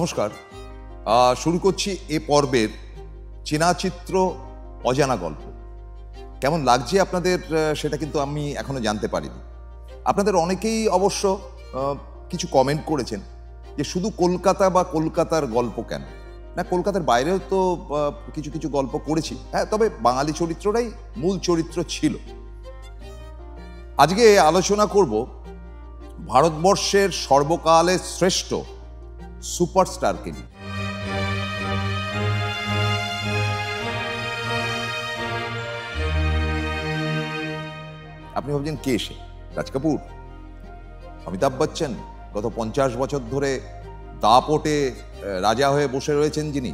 নমস্কার। শুরু করছি এ পর্বের চেনা চিত্র অজানা গল্প। কেমন লাগছে আপনাদের সেটা কিন্তু আমি এখনো জানতে পারিনি। আপনাদের অনেকেই অবশ্য কিছু কমেন্ট করেছেন যে শুধু কলকাতা বা কলকাতার গল্প কেন, না কলকাতার বাইরেও তো কিছু কিছু গল্প করেছি। হ্যাঁ, তবে বাঙালি চরিত্রটাই মূল চরিত্র ছিল। আজকে আলোচনা করব ভারতবর্ষের সর্বকালের শ্রেষ্ঠ সুপারস্টারকে নিয়ে। আপনি ভাবছেন কে সে? রাজ কাপুর, অমিতাভ বচ্চন, গত 50 বছর ধরে দাপটে রাজা হয়ে বসে রয়েছেন যিনি,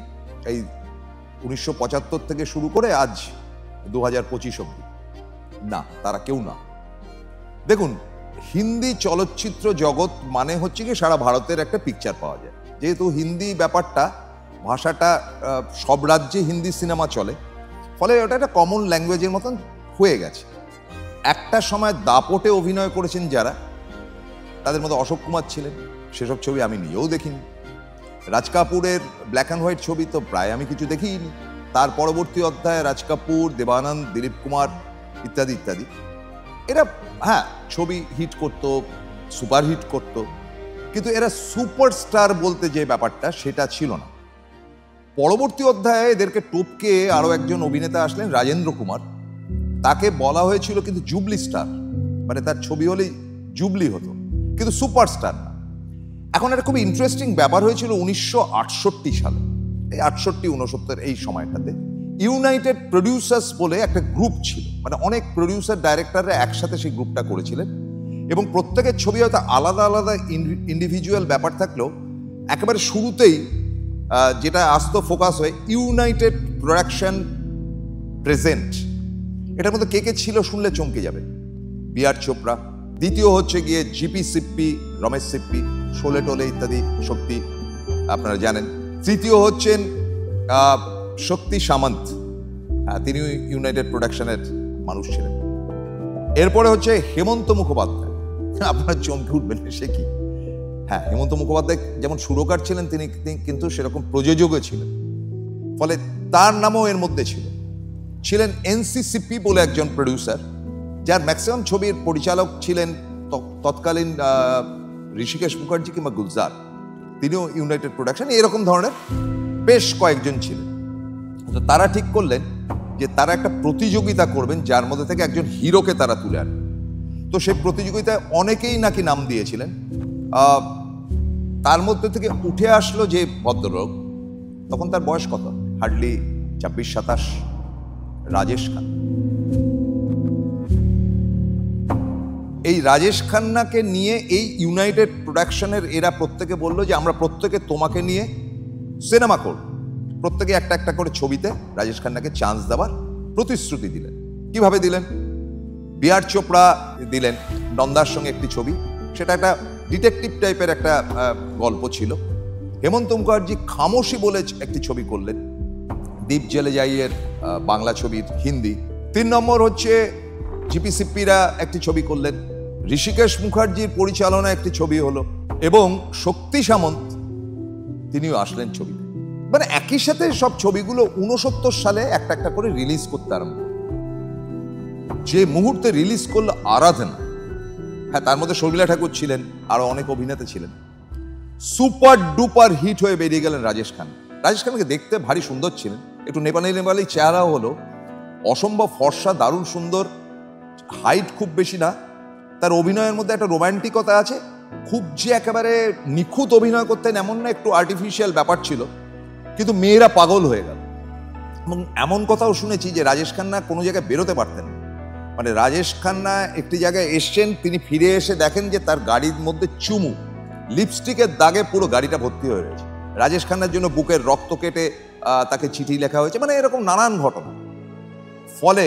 এই 1975 থেকে শুরু করে আজ 2025 অব্দি। না, তারা কেউ না। দেখুন, হিন্দি চলচ্চিত্র জগৎ মানে হচ্ছে কি সারা ভারতের একটা পিকচার পাওয়া যায়। যেহেতু হিন্দি ব্যাপারটা, ভাষাটা সব রাজ্যে হিন্দি সিনেমা চলে, ফলে ওটা একটা কমন ল্যাঙ্গুয়েজের মতন হয়ে গেছে। একটা সময় দাপটে অভিনয় করেছেন যারা, তাদের মধ্যে অশোক কুমার ছিলেন। সেসব ছবি আমি নিজেও দেখিনি। রাজ কাপুরের ব্ল্যাক অ্যান্ড হোয়াইট ছবি তো প্রায় আমি কিছু দেখিনি। তার পরবর্তী অধ্যায়ে রাজ কাপুর, দেবানন্দ, দিলীপ কুমার ইত্যাদি ইত্যাদি, এরা হ্যাঁ ছবি হিট করত, সুপার হিট করত, কিন্তু এরা সুপারস্টার বলতে যে ব্যাপারটা সেটা ছিল না। পরবর্তী অধ্যায়ে এদেরকে টপকে আরো একজন অভিনেতা আসলেন, রাজেন্দ্র কুমার। তাকে বলা হয়েছিল কিন্তু জুবলি স্টার, মানে তার ছবি হলেই জুবলি হতো, কিন্তু সুপারস্টার না। এখন একটা খুব ইন্টারেস্টিং ব্যাপার হয়েছিল 1968 সালে, এই 68-69 এই সময়টাতে ইউনাইটেড প্রডিউসার্স বলে একটা গ্রুপ ছিল, মানে অনেক প্রডিউসার ডাইরেক্টররা একসাথে সেই গ্রুপটা করেছিলেন, এবং প্রত্যেকের ছবি হয়তো আলাদা আলাদা ইন্ডিভিজুয়াল ব্যাপার থাকলেও একেবারে শুরুতেই যেটা আসতো ফোকাস হয়ে ইউনাইটেড প্রোডাকশন প্রেজেন্ট। এটার মধ্যে কে কে ছিল শুনলে চমকে যাবে। বি.আর. চোপড়া, দ্বিতীয় হচ্ছে গিয়ে জিপি সিপ্পি, রমেশ সিপ্পি, শোলে টোলে ইত্যাদি শক্তি আপনারা জানেন। তৃতীয় হচ্ছেন শক্তি সামন্ত, তিনি ইউনাইটেড প্রোডাকশনের মানুষ ছিলেন। এরপরে হচ্ছে হেমন্ত মুখোপাধ্যায়। আপনারা চমকে উঠবেন, সে কি? হ্যাঁ, হেমন্ত মুখোপাধ্যায় যেমন সুরকার ছিলেন, তিনি কিন্তু সেরকম প্রযোজকও ছিলেন, ফলে তার নামও এর মধ্যে ছিলেন এনসিসিপি বলে একজন প্রডিউসার, যার ম্যাক্সিমাম ছবির পরিচালক ছিলেন তৎকালীন ঋষিকেশ মুখার্জি কিংবা গুলজার, তিনিও ইউনাইটেড প্রোডাকশন। এরকম ধরনের বেশ কয়েকজন ছিলেন। তো তারা ঠিক করলেন যে তারা একটা প্রতিযোগিতা করবেন, যার মধ্যে থেকে একজন হিরোকে তারা তুলে আনবেন। তো সেই প্রতিযোগিতায় অনেকেই নাকি নাম দিয়েছিলেন। তার মধ্যে থেকে উঠে আসলো যে ভদ্রলোক, তখন তার বয়স কত, হার্ডলি 26-27, রাজেশ খান্না। এই রাজেশ খান্নাকে নিয়ে এই ইউনাইটেড প্রোডাকশনের এরা প্রত্যেকে বললো যে আমরা প্রত্যেকে তোমাকে নিয়ে সিনেমা করব। প্রত্যেকে একটা একটা করে ছবিতে রাজেশ খান্নাকে চান্স দেওয়ার প্রতিশ্রুতি দিলেন। কিভাবে দিলেন? বি.আর. চোপড়া দিলেন নন্দার সঙ্গে একটি ছবি, সেটা একটা ডিটেকটিভ টাইপের একটা গল্প ছিল। হেমন্ত মুখার্জি খামোশি বলে একটি ছবি করলেন, দীপ জেলে যাইয়ের বাংলা ছবির হিন্দি। 3 নম্বর হচ্ছে জিপি সিপ্পিরা একটি ছবি করলেন, ঋষিকেশ মুখার্জির পরিচালনায় একটি ছবি হলো, এবং শক্তি সামন্ত তিনিও আসলেন ছবিতে। মানে একই সাথে সব ছবিগুলো 69 সালে একটা একটা করে রিলিজ করতে আরম্ভ। যে মুহূর্তে রিলিজ করলো আরাধনা, হ্যাঁ তার মধ্যে শর্মিলা ঠাকুর ছিলেন, আরো অনেক অভিনেতা ছিলেন। সুপার ডুপার হিট হয়ে বেরিয়ে গেলেন রাজেশ খান। রাজেশ খানকে দেখতে ভারী সুন্দর ছিলেন, একটু নেপালি নেপালি চেহারা হলো, অসম্ভব ফর্সা, দারুণ সুন্দর, হাইট খুব বেশি না। তার অভিনয়ের মধ্যে একটা রোমান্টিকতা আছে, খুব যে একেবারে নিখুঁত অভিনয় করতেন এমন না, একটু আর্টিফিশিয়াল ব্যাপার ছিল, কিন্তু মেয়েরা পাগল হয়ে গেল। এবং এমন কথাও শুনেছি যে রাজেশ খান্না কোনো জায়গায় বেরোতে পারতেন না, মানে রাজেশ খান্না একটি জায়গায় এসছেন, তিনি ফিরে এসে দেখেন যে তার গাড়ির মধ্যে চুমু, লিপস্টিকের দাগে পুরো গাড়িটা ভর্তি হয়ে রয়েছে। রাজেশ খান্নার জন্য বুকের রক্ত কেটে তাকে চিঠি লেখা হয়েছে, মানে এরকম নানান ঘটনা। ফলে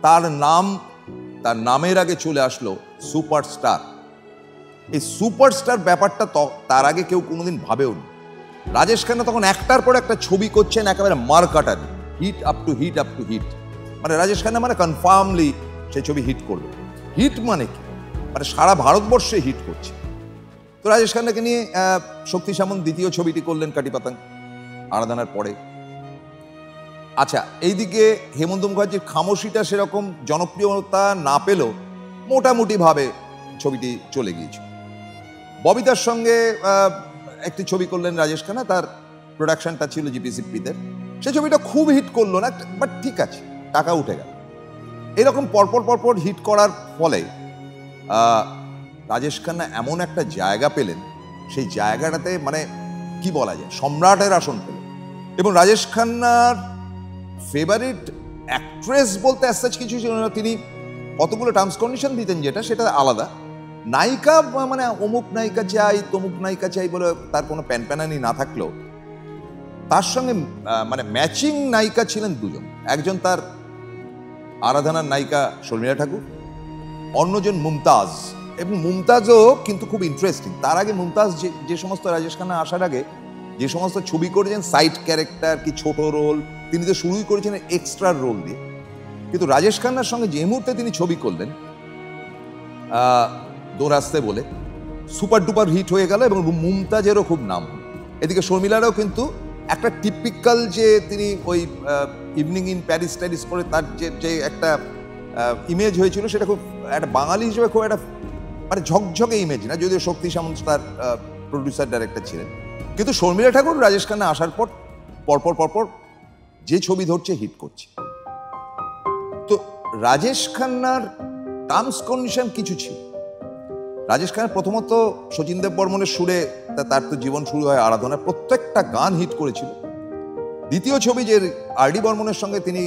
তার নামের আগে চলে আসলো সুপারস্টার। এই সুপারস্টার ব্যাপারটা তার আগে কেউ কোনোদিন ভাবেও নি। রাজেশ খান্না তখন একটার পর একটা ছবি করছেন, একেবারে মার কাটানি, hit up to hit up to hit. মানে রাজেশ খান্না মানে কনফার্মলি সেই ছবি হিট করবে। হিট মানে কি? মানে সারা ভারতবর্ষে হিট করছে। তো রাজেশ খান্নাকে নিয়ে শক্তি সামন্ত দ্বিতীয় ছবিটি করলেন কাটি পাতাং আরাধনার পরে। আচ্ছা, এইদিকে হেমন্ত মুখার্জির খামোশিটা সেরকম জনপ্রিয়তা না পেলেও মোটামুটি ভাবে ছবিটি চলে গিয়েছিল। ববিতার সঙ্গে একটি ছবি করলেন রাজেশ খান্না, তার প্রোডাকশনটা ছিল জিপিসিপিদের। সে ছবিটা খুব হিট করলো না, বাট ঠিক আছে, টাকা উঠে গেল। এরকম পরপর হিট করার ফলে রাজেশ খান্না এমন একটা জায়গা পেলেন, সেই জায়গাটাতে মানে কি বলা যায়, সম্রাটের আসন পেলেন। এবং রাজেশ খান্নার ফেভারিট অ্যাক্ট্রেস বলতে অ্যাজ কিছু ছিল না, তিনি কতগুলো টার্মস কন্ডিশন দিতেন, যেটা সেটা আলাদা। নায়িকা মানে অমুক নায়িকা চাই তমুক নায়িকা চাই বলে তার কোনো প্যানপ্যানানি না থাকলেও তার সঙ্গে মানে ম্যাচিং নায়িকা ছিলেন দুজন। একজন তার আরাধনার নায়িকা শর্মিলা ঠাকুর, অন্যজন মুমতাজ। এবং মুমতাজও কিন্তু খুব ইন্টারেস্টিং। তার আগে মুমতাজ যে সমস্ত রাজেশ খান্না আসার আগে যে সমস্ত ছবি করেছেন সাইড ক্যারেক্টার কি ছোট রোল, তিনি তো শুরুই করেছেন এক্সট্রা রোল দিয়ে। কিন্তু রাজেশ খান্নার সঙ্গে যে মুহূর্তে তিনি ছবি করলেন দো রাস্তে বলে, সুপার ডুপার হিট হয়ে গেল এবং মুমতাজেরও খুব নাম। এদিকে শর্মিলারও কিন্তু একটা টিপিক্যাল যে তিনি ওই ইভিনিং ইন প্যারিস ট্যারিস করে তার যে একটা ইমেজ হয়েছিল, সেটা খুব একটা বাঙালি হিসেবে খুব একটা মানে ঝকঝকে ইমেজ না, যদিও শক্তি সামন্ত তার প্রডিউসার ডাইরেক্টর ছিলেন। কিন্তু শর্মিলা ঠাকুর রাজেশ খান্না আসার পর পরপর যে ছবি ধরছে হিট করছে। তো রাজেশ খান্নার টার্মস কন্ডিশন কিছু ছিল। রাজেশ খান্না প্রথমত শচীন দেব বর্মনের সুরে তার তো জীবন শুরু হয় আরাধনা, প্রত্যেকটা গান হিট করেছিল। দ্বিতীয় ছবি যে আর ডি বর্মনের সঙ্গে তিনি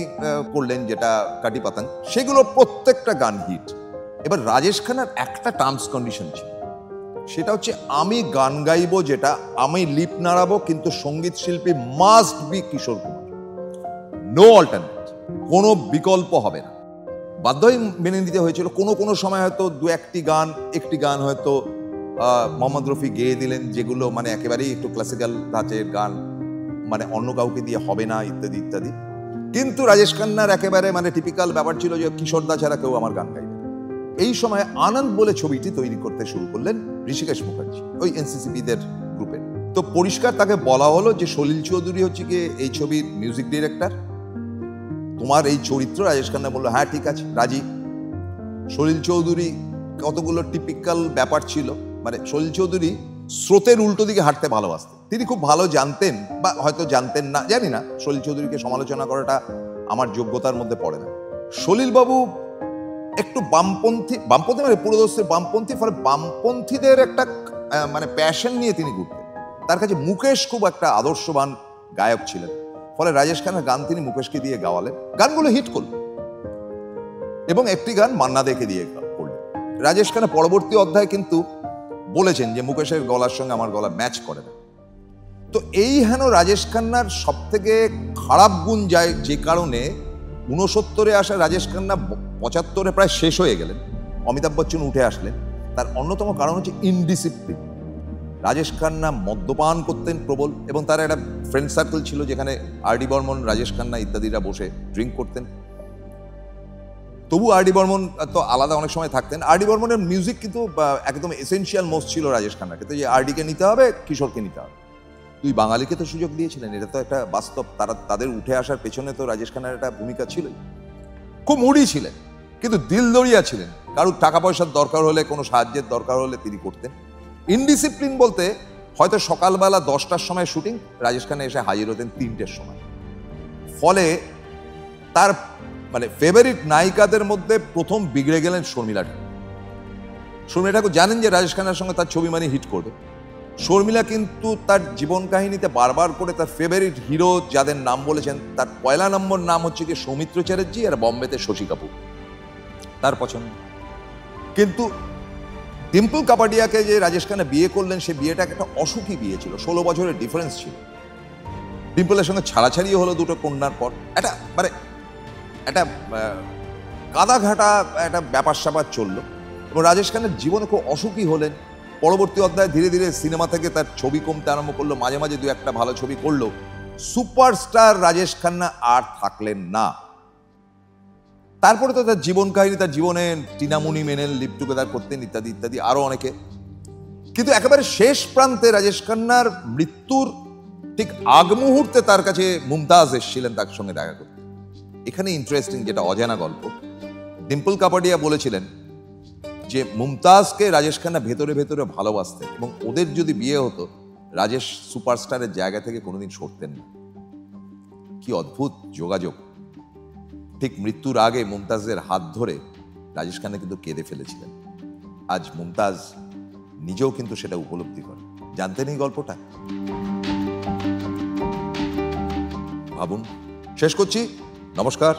করলেন যেটা কাটি পাতাং, সেগুলো প্রত্যেকটা গান হিট। এবার রাজেশ খান্নার একটা টার্মস কন্ডিশন ছিল, সেটা হচ্ছে আমি গান গাইবো, যেটা আমি লিপ নাড়াবো, কিন্তু সঙ্গীত শিল্পী must be Kishore Kumar, no alternate, কোনো বিকল্প হবে না। বাধ্যই মেনে নিতে হয়েছিল। কোনো সময় হয়তো একটি গান হয়তো মোহাম্মদ রফি গেয়ে দিলেন, যেগুলো মানে একেবারেই একটু ক্লাসিক্যাল ধাঁচের গান, মানে অন্য কাউকে দিয়ে হবে না, ইত্যাদি ইত্যাদি। কিন্তু রাজেশ খান্নার একেবারে মানে টিপিক্যাল ব্যাপার ছিল যে কিশোরদা ছাড়া কেউ আমার গান গাইবে। এই সময় আনন্দ বলে ছবিটি তৈরি করতে শুরু করলেন ঋষিকেশ মুখার্জি, ওই এনসিসিপিদের গ্রুপে। তো পরিষ্কার তাকে বলা হলো যে সলিল চৌধুরী হচ্ছে কি এই ছবির মিউজিক ডিরেক্টর, তোমার এই চরিত্র। রাজেশ খান্না বললো হ্যাঁ ঠিক আছে, রাজি। সলিল চৌধুরী কতগুলো টিপিক্যাল ব্যাপার ছিল, মানে সলিল চৌধুরী স্রোতের উল্টো দিকে হাঁটতে ভালোবাসতেন। তিনি খুব ভালো জানতেন, বা হয়তো জানতেন না, জানি না, সলিল চৌধুরীকে সমালোচনা করাটা আমার যোগ্যতার মধ্যে পড়ে না। সলিল বাবু একটু বামপন্থী মানে পুরোদস্তের বামপন্থী, ফলে বামপন্থীদের একটা মানে প্যাশন নিয়ে তিনি ঘুরতেন। তার কাছে মুকেশ খুব একটা আদর্শবান গায়ক ছিলেন, ফলে রাজেশ খান্নার গান তিনি মুকেশকে দিয়ে গাওয়ালেন। গানগুলো হিট করল এবং একটি গান মান্না দেকে দিয়ে করলেন। রাজেশ খান্না পরবর্তী অধ্যায়ে কিন্তু বলেছেন যে মুকেশের গলার সঙ্গে আমার গলা ম্যাচ করে না। তো এই হেন রাজেশ খান্নার সব থেকে খারাপ গুণ যায়, যে কারণে 69-এ আসা রাজেশ খান্না 75-এ প্রায় শেষ হয়ে গেলেন, অমিতাভ বচ্চন উঠে আসলেন। তার অন্যতম কারণ হচ্ছে ইনডিসিপ্লিন। রাজেশ খান্না মদ্যপান করতেন প্রবল, এবং তার একটা ফ্রেন্ড সার্কেল ছিল যেখানে আর ডি বর্মন, রাজেশ খান্না ইত্যাদিরা বসে ড্রিঙ্ক করতেন। তবু আর ডি বর্মন তো আলাদা অনেক সময় থাকতেন। আর ডি বর্মনের মিউজিক কিন্তু একদম এসেনশিয়াল মোস্ট ছিল রাজেশ খান্নার ক্ষেত্রে, যে আর ডিকে নিতে হবে, কিশোরকে নিতে হবে। দুই বাঙালিকে তো সুযোগ দিয়েছিলেন, এটা তো একটা বাস্তব। তাদের উঠে আসার পেছনে তো রাজেশ খান্নার একটা ভূমিকা ছিলই। খুব মুডি ছিলেন, কিন্তু দিলদরিয়া ছিলেন। কারোর টাকা পয়সার দরকার হলে, কোনো সাহায্যের দরকার হলে তিনি করতেন। ইনডিসিপ্লিন বলতে হয়তো সকালবেলা 10টার সময় শুটিং, রাজেশ খান্না এসে হাজির হতেন 3টের সময়। ফলে তার মানে ফেভারিট নায়িকাদের মধ্যে প্রথম বিগড়ে গেলেন শর্মিলা ঠাকুর। শর্মিলা ঠাকুর জানেন যে রাজেশ খান্নার সঙ্গে তার ছবি মানে হিট করবে। শর্মিলা কিন্তু তার জীবন কাহিনীতে বারবার করে তার ফেভারিট হিরো যাদের নাম বলেছেন, তার পয়লা নম্বর নাম হচ্ছে কি সৌমিত্র চ্যাটার্জি, আর বম্বেতে শশী কাপুর তার পছন্দ। কিন্তু ডিম্পল কাপাডিয়াকে যে রাজেশ খান্না বিয়ে করলেন, সে বিয়েটা একটা অসুখী বিয়ে ছিল, 16 বছরের ডিফারেন্স ছিল। ডিম্পলের সঙ্গে ছাড়াছাড়িও হলো দুটো কন্যার পর। একটা মানে একটা কাদাঘাটা একটা ব্যাপার স্যাপার চললো, এবং রাজেশ খান্নার জীবনে খুব অসুখী হলেন। পরবর্তী অধ্যায়ে ধীরে ধীরে সিনেমা থেকে তার ছবি কমতে আরম্ভ করলো, মাঝে মাঝে 2-1টা ভালো ছবি করলো। সুপারস্টার রাজেশ খান্না আর থাকলেন না। তারপরে তো তার জীবন কাহিনী, তার জীবনে টিনামুনি মেনেন লিভ টুগেদার করতেন, ইত্যাদি ইত্যাদি, আরো অনেকে। কিন্তু একেবারে শেষ প্রান্তে রাজেশ খান্নার মৃত্যুর ঠিক আগ মুহূর্তে তার কাছে মুমতাজ এসেছিলেন তার সঙ্গে দেখা করতে। এখানে ইন্টারেস্টিং, যেটা অজানা গল্প, ডিম্পল কাপাডিয়া বলেছিলেন যে মুমতাজকে রাজেশ খান্না ভেতরে ভেতরে ভালোবাসতেন এবং ওদের যদি বিয়ে হতো রাজেশ সুপারস্টারের জায়গা থেকে কোনোদিন সরতেন না। কি অদ্ভুত যোগাযোগ! ঠিক মৃত্যুর আগে মুমতাজের হাত ধরে রাজেশ খান্না কিন্তু কেঁদে ফেলেছিলেন। আজ মুমতাজ নিজেও কিন্তু সেটা উপলব্ধি করে। জানতেন এই গল্পটা? ভাবুন। শেষ করছি। নমস্কার।